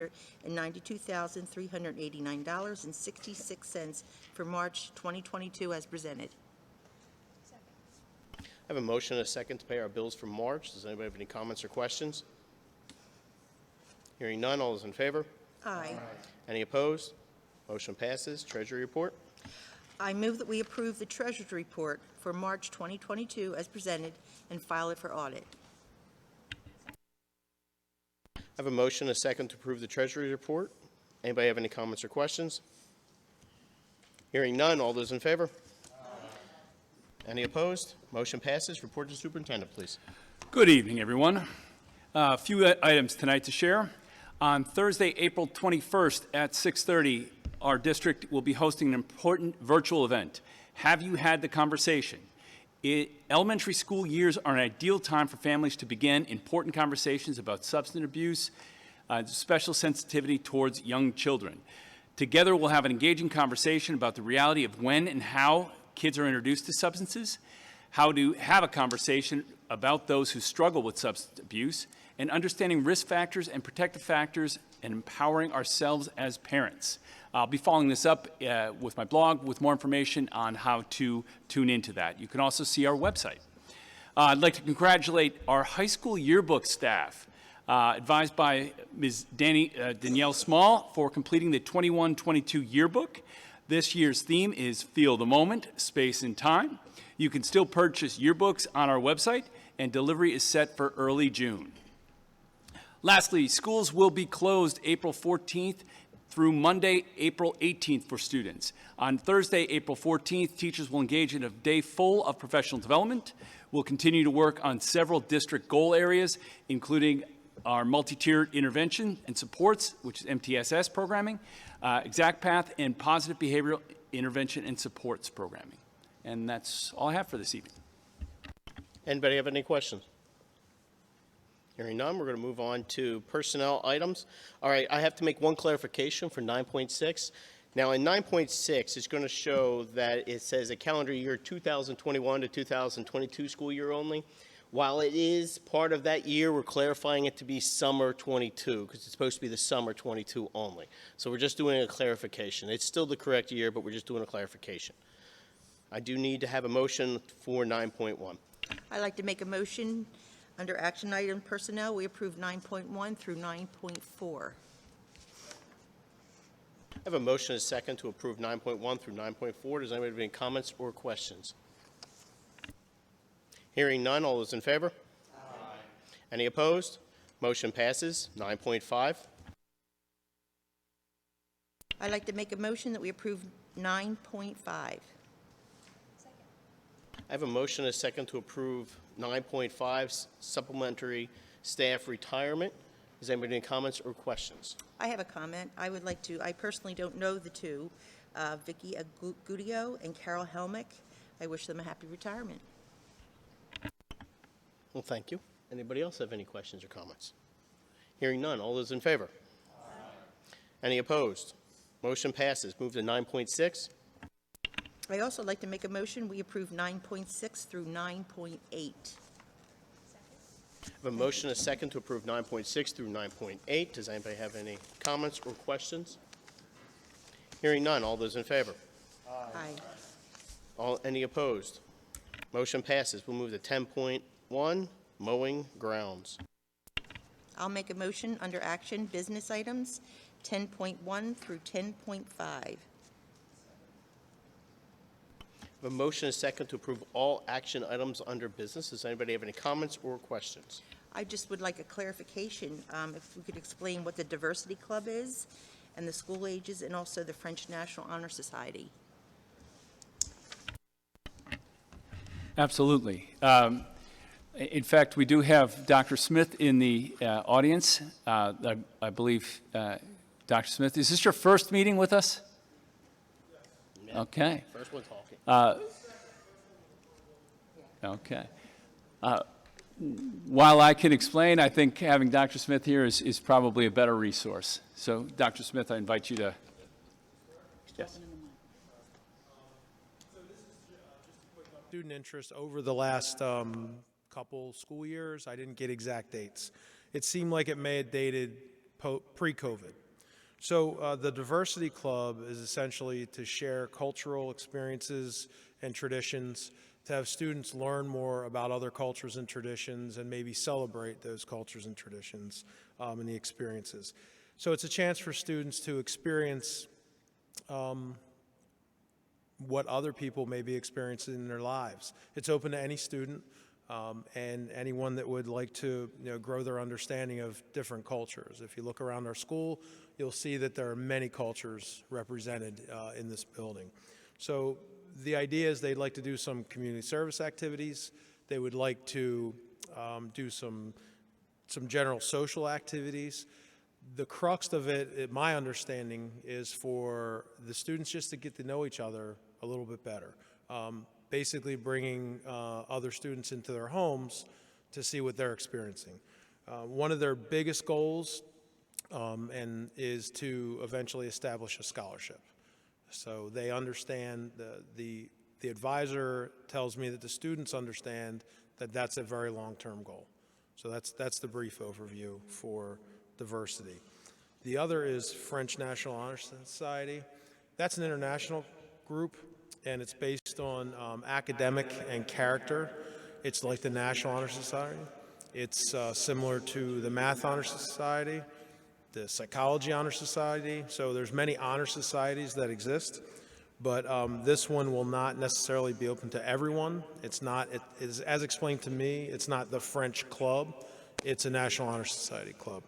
and $92,389.66 for March 2022 as presented. I have a motion and a second to pay our bills for March. Does anybody have any comments or questions? Hearing none, all those in favor? Aye. Any opposed? Motion passes. Treasury report. I move that we approve the Treasurer's Report for March 2022 as presented and file it for audit. I have a motion and a second to approve the Treasury report. Anybody have any comments or questions? Hearing none, all those in favor? Any opposed? Motion passes. Report to Superintendent, please. Good evening, everyone. A few items tonight to share. On Thursday, April 21st at 6:30, our district will be hosting an important virtual event. Have you had the conversation? Elementary school years are an ideal time for families to begin important conversations about substance abuse, special sensitivity towards young children. Together, we'll have an engaging conversation about the reality of when and how kids are introduced to substances, how to have a conversation about those who struggle with substance abuse, and understanding risk factors and protective factors and empowering ourselves as parents. I'll be following this up with my blog with more information on how to tune into that. You can also see our website. I'd like to congratulate our high school yearbook staff, advised by Ms. Danielle Small, for completing the 21-22 yearbook. This year's theme is Feel the Moment, Space and Time. You can still purchase yearbooks on our website, and delivery is set for early June. Lastly, schools will be closed April 14th through Monday, April 18th for students. On Thursday, April 14th, teachers will engage in a day full of professional development. We'll continue to work on several district goal areas, including our multi-tiered intervention and supports, which is MTSS programming, Exact Path, and positive behavioral intervention and supports programming. And that's all I have for this evening. Anybody have any questions? Hearing none, we're going to move on to personnel items. All right, I have to make one clarification for 9.6. Now, in 9.6, it's going to show that it says a calendar year 2021 to 2022 school year only. While it is part of that year, we're clarifying it to be summer 22 because it's supposed to be the summer 22 only. So we're just doing a clarification. It's still the correct year, but we're just doing a clarification. I do need to have a motion for 9.1. I'd like to make a motion under action item personnel. We approve 9.1 through 9.4. I have a motion and a second to approve 9.1 through 9.4. Does anybody have any comments or questions? Hearing none, all those in favor? Aye. Any opposed? Motion passes. 9.5. I'd like to make a motion that we approve 9.5. I have a motion and a second to approve 9.5, supplementary staff retirement. Does anybody have any comments or questions? I have a comment. I would like to, I personally don't know the two, Vicky Agudio and Carol Helmick. I wish them a happy retirement. Well, thank you. Anybody else have any questions or comments? Hearing none. All those in favor? Aye. Any opposed? Motion passes. Move to 9.6. I also like to make a motion. We approve 9.6 through 9.8. I have a motion and a second to approve 9.6 through 9.8. Does anybody have any comments or questions? Hearing none. All those in favor? Aye. Any opposed? Motion passes. We'll move to 10.1, mowing grounds. I'll make a motion under action business items 10.1 through 10.5. A motion and a second to approve all action items under business. Does anybody have any comments or questions? I just would like a clarification, if we could explain what the Diversity Club is and the school ages and also the French National Honor Society. Absolutely. In fact, we do have Dr. Smith in the audience. I believe, Dr. Smith, is this your first meeting with us? Yeah. Okay. First one talking. Okay. While I can explain, I think having Dr. Smith here is probably a better resource. So, Dr. Smith, I invite you to. Yes. Student interest over the last couple school years. I didn't get exact dates. It seemed like it may have dated pre-COVID. So the Diversity Club is essentially to share cultural experiences and traditions, to have students learn more about other cultures and traditions and maybe celebrate those cultures and traditions and the experiences. So it's a chance for students to experience what other people may be experiencing in their lives. It's open to any student and anyone that would like to grow their understanding of different cultures. If you look around our school, you'll see that there are many cultures represented in this building. So the idea is they'd like to do some community service activities. They would like to do some general social activities. The crux of it, my understanding, is for the students just to get to know each other a little bit better. Basically bringing other students into their homes to see what they're experiencing. One of their biggest goals is to eventually establish a scholarship. So they understand, the advisor tells me that the students understand that that's a very long-term goal. So that's the brief overview for diversity. The other is French National Honor Society. That's an international group, and it's based on academic and character. It's like the National Honor Society. It's similar to the Math Honor Society, the Psychology Honor Society. So there's many honor societies that exist, but this one will not necessarily be open to everyone. It's not, it is, as explained to me, it's not the French club. It's a National Honor Society club.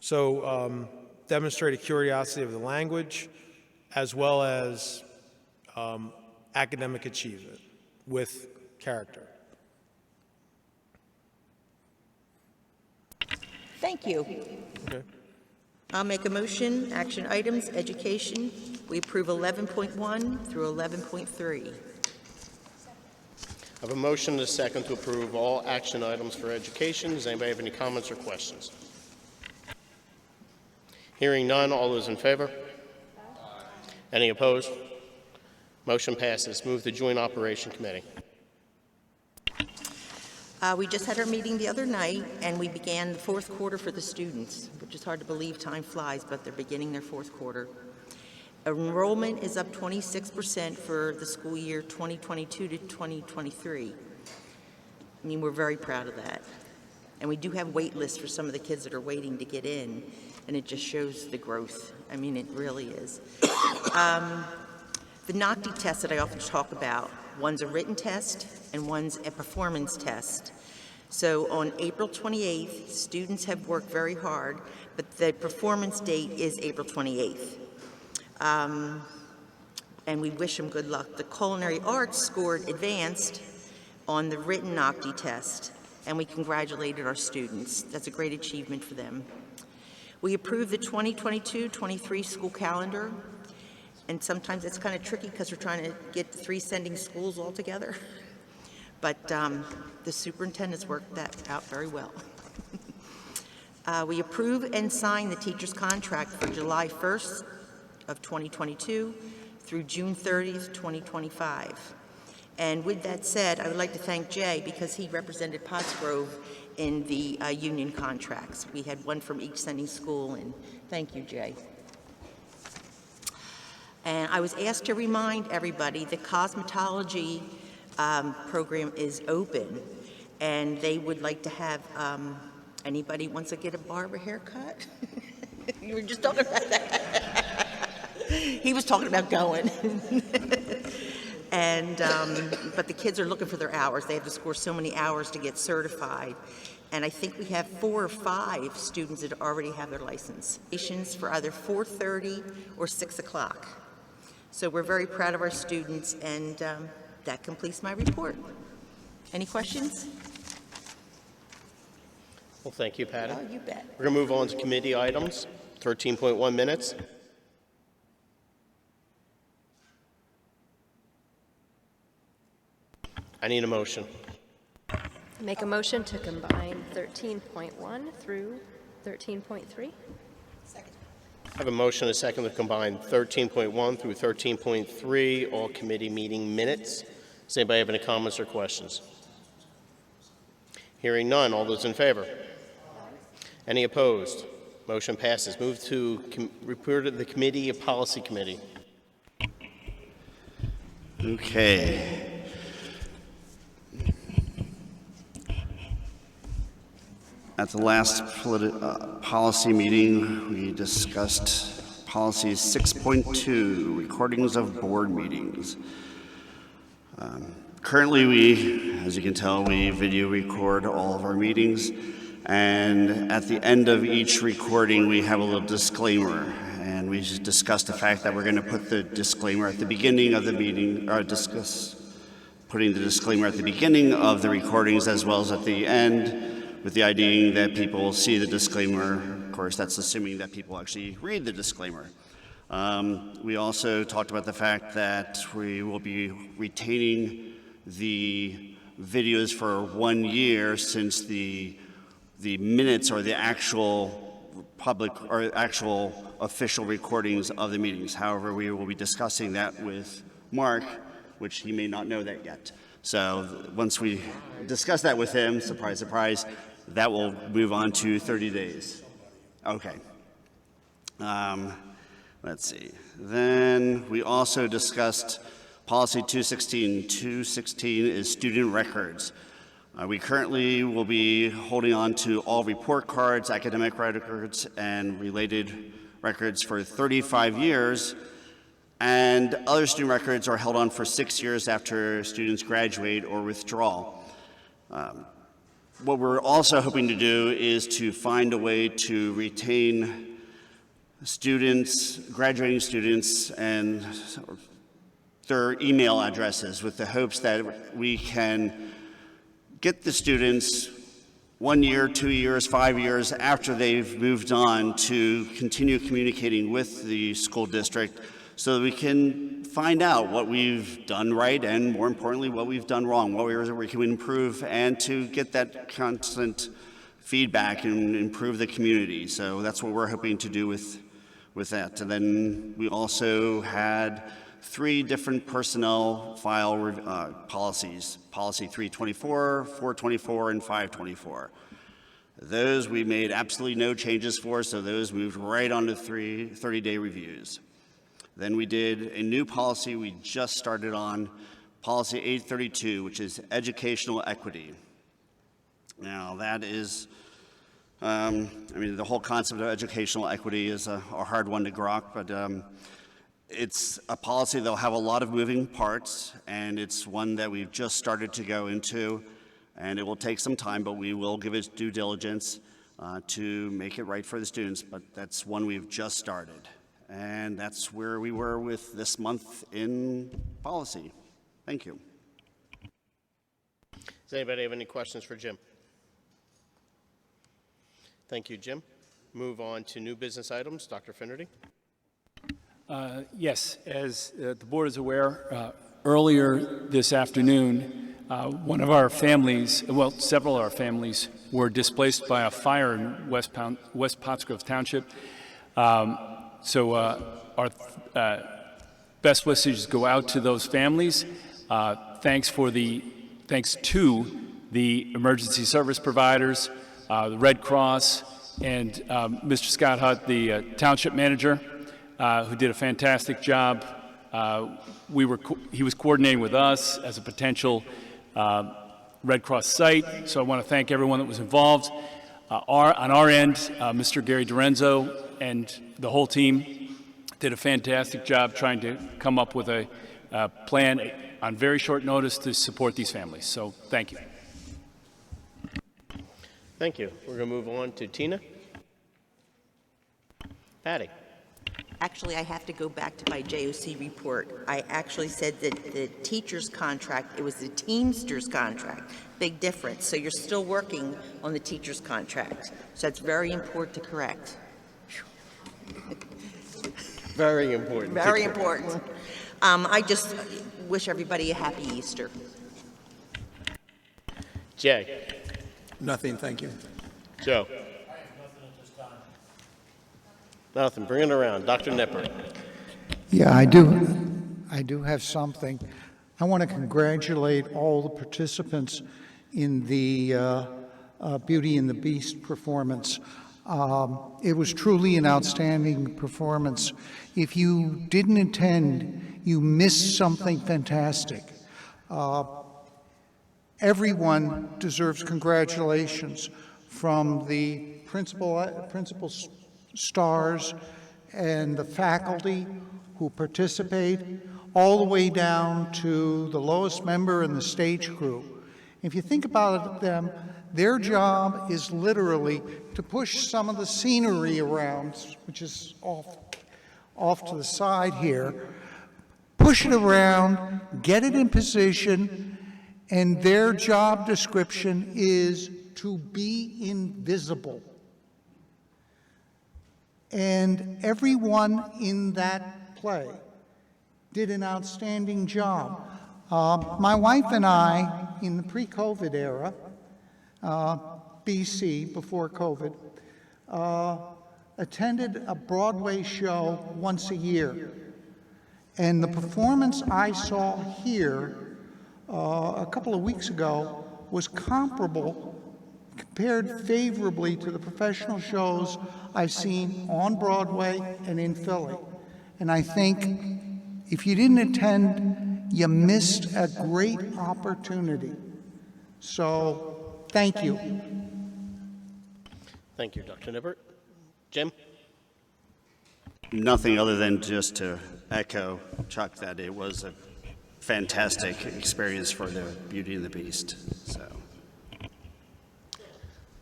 So demonstrate a curiosity of the language as well as academic achievement with character. Thank you. Okay. I'll make a motion, action items, education. We approve 11.1 through 11.3. I have a motion and a second to approve all action items for education. Does anybody have any comments or questions? Hearing none, all those in favor? Any opposed? Motion passes. Move to Joint Operation Committee. We just had our meeting the other night, and we began the fourth quarter for the students, which is hard to believe, time flies, but they're beginning their fourth quarter. Enrollment is up 26% for the school year 2022 to 2023. I mean, we're very proud of that. And we do have wait lists for some of the kids that are waiting to get in, and it just shows the growth. I mean, it really is. The NOCTI test that I often talk about, one's a written test and one's a performance test. So on April 28th, students have worked very hard, but the performance date is April 28th. And we wish them good luck. The culinary arts scored advanced on the written NOCTI test, and we congratulated our students. That's a great achievement for them. We approved the 2022-23 school calendar, and sometimes it's kind of tricky because we're trying to get the 3 sending schools all together. But the superintendent's worked that out very well. We approve and sign the teacher's contract for July 1st of 2022 through June 30th, 2025. And with that said, I would like to thank Jay because he represented Pottsgrove in the union contracts. We had one from each sending school, and thank you, Jay. And I was asked to remind everybody the cosmetology program is open, and they would like to have, anybody wants to get a barber haircut? You were just talking about that. He was talking about going. And, but the kids are looking for their hours. They have to score so many hours to get certified. And I think we have 4 or 5 students that already have their license. For either 4:30 or 6 o'clock. So we're very proud of our students, and that completes my report. Any questions? Well, thank you, Patty. Oh, you bet. We're going to move on to committee items, 13.1 minutes. I need a motion. Make a motion to combine 13.1 through 13.3. I have a motion and a second to combine 13.1 through 13.3, all committee meeting minutes. Does anybody have any comments or questions? Hearing none, all those in favor? Any opposed? Motion passes. Move to report of the Committee of Policy Committee. Okay. At the last policy meeting, we discussed policy 6.2, recordings of board meetings. Currently, as you can tell, we video record all of our meetings, and at the end of each recording, we have a little disclaimer, and we discussed the fact that we're going to put the disclaimer at the beginning of the meeting, or discuss putting the disclaimer at the beginning of the recordings as well as at the end, with the idea that people will see the disclaimer. Of course, that's assuming that people actually read the disclaimer. We also talked about the fact that we will be retaining the videos for 1 year, since the minutes or the actual public or actual official recordings of the meetings. However, we will be discussing that with Mark, which he may not know that yet. So once we discuss that with him, surprise, surprise, that will move on to 30 days. Okay. Let's see. Then we also discussed policy 216. 216 is student records. We currently will be holding on to all report cards, academic records, and related records for 35 years, and other student records are held on for 6 years after students graduate or withdraw. What we're also hoping to do is to find a way to retain students, graduating students, and their email addresses, with the hopes that we can get the students 1 year, 2 years, 5 years after they've moved on to continue communicating with the school district, so that we can find out what we've done right and, more importantly, what we've done wrong, what we can improve, and to get that constant feedback and improve the community. So that's what we're hoping to do with that. And then we also had 3 different personnel file policies: policy 324, 424, and 524. Those we made absolutely no changes for, so those moved right on to 30-day reviews. Then we did a new policy we just started on, policy 832, which is educational equity. Now that is, the whole concept of educational equity is a hard one to grok, but it's a policy that'll have a lot of moving parts, and it's one that we've just started to go into, and it will take some time, but we will give it due diligence to make it right for the students, but that's one we've just started. And that's where we were with this month in policy. Thank you. Does anybody have any questions for Jim? Thank you, Jim. Move on to new business items. Dr. Finnerty. Yes, as the board is aware, earlier this afternoon, one of our families, well, several of our families were displaced by a fire in West Pottsgrove Township. So our best wishes go out to those families. Thanks to the emergency service providers, the Red Cross, and Mr. Scott Hutt, the township manager, who did a fantastic job. He was coordinating with us as a potential Red Cross site, so I want to thank everyone that was involved. On our end, Mr. Gary Dorenzo and the whole team did a fantastic job trying to come up with a plan on very short notice to support these families. So thank you. Thank you. We're going to move on to Tina. Patty. Actually, I have to go back to my JOC report. I actually said that the teacher's contract, it was the Teamster's contract. Big difference. So you're still working on the teacher's contract. So that's very important to correct. Very important. Very important. I just wish everybody a happy Easter. Jay. Nothing, thank you. Joe. Nothing. Bring it around. Dr. Nipper. Yeah, I do have something. I want to congratulate all the participants in the Beauty and the Beast performance. It was truly an outstanding performance. If you didn't attend, you missed something fantastic. Everyone deserves congratulations, from the principal stars and the faculty who participate, all the way down to the lowest member in the stage crew. If you think about them, their job is literally to push some of the scenery around, which is off to the side here, push it around, get it in position, and their job description is to be invisible. And everyone in that play did an outstanding job. My wife and I, in the pre-COVID era, BC, before COVID, attended a Broadway show once a year. And the performance I saw here a couple of weeks ago was comparable, compared favorably to the professional shows I've seen on Broadway and in Philly. And I think if you didn't attend, you missed a great opportunity. So, thank you. Thank you, Dr. Nibbert. Jim? Nothing other than just to echo Chuck that it was a fantastic experience for the Beauty and the Beast. So,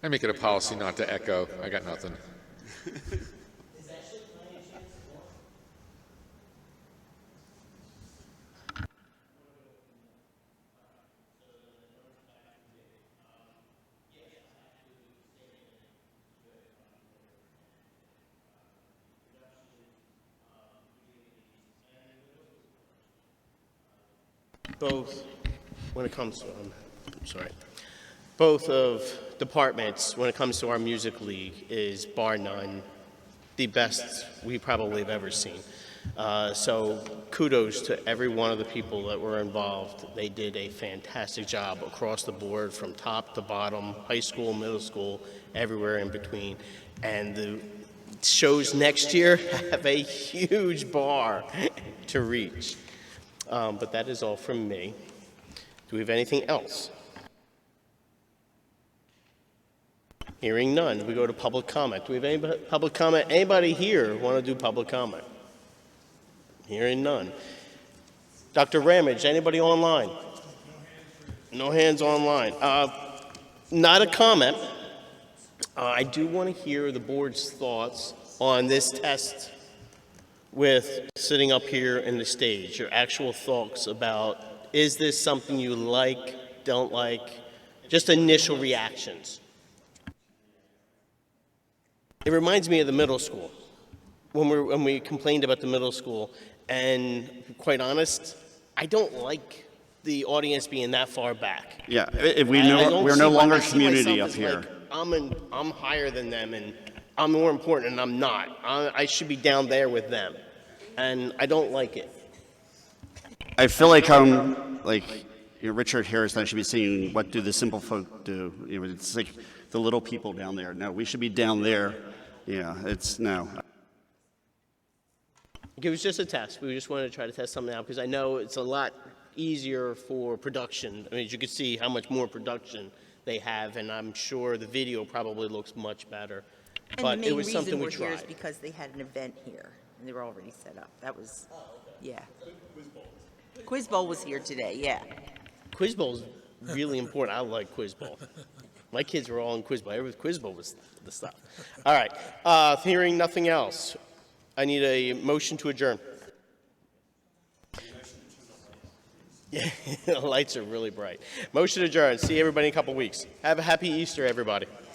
I make it a policy not to echo. I got nothing. Both, when it comes to, I'm sorry, both of departments, when it comes to our music league, is bar none the best we probably have ever seen. So kudos to every one of the people that were involved. They did a fantastic job across the board, from top to bottom, high school, middle school, everywhere in between. And the shows next year have a huge bar to reach. But that is all from me. Do we have anything else? Hearing none, we go to public comment. Do we have any public comment? Anybody here want to do public comment? Hearing none. Dr. Ramage, anybody online? No hands online. Not a comment. I do want to hear the board's thoughts on this test with sitting up here in the stage, your actual thoughts about, is this something you like, don't like, just initial reactions. It reminds me of the middle school, when we complained about the middle school, and quite honest, I don't like the audience being that far back. yeah, we're no longer community up here. Like, I'm higher than them, and I'm more important, and I'm not. I should be down there with them, and I don't like it. I feel like I'm like Richard Harris, and I should be saying, "What do the simple folk do?" It's like the little people down there. No, we should be down there. Yeah, it's no. It was just a test. We just wanted to try to test something out because I know it's a lot easier for production. I mean, as you can see how much more production they have, and I'm sure the video probably looks much better. But it was something we tried. And the main reason we're here is because they had an event here, and they were already set up. That was, yeah. Quiz Bowl was here today, yeah. Quiz Bowl is really important. I like Quiz Bowl. My kids were all in Quiz Bowl. Quiz Bowl was the stuff. All right. Hearing nothing else, I need a motion to adjourn. Yeah, the lights are really bright. Motion to adjourn. See everybody in a couple weeks. Have a happy Easter, everybody.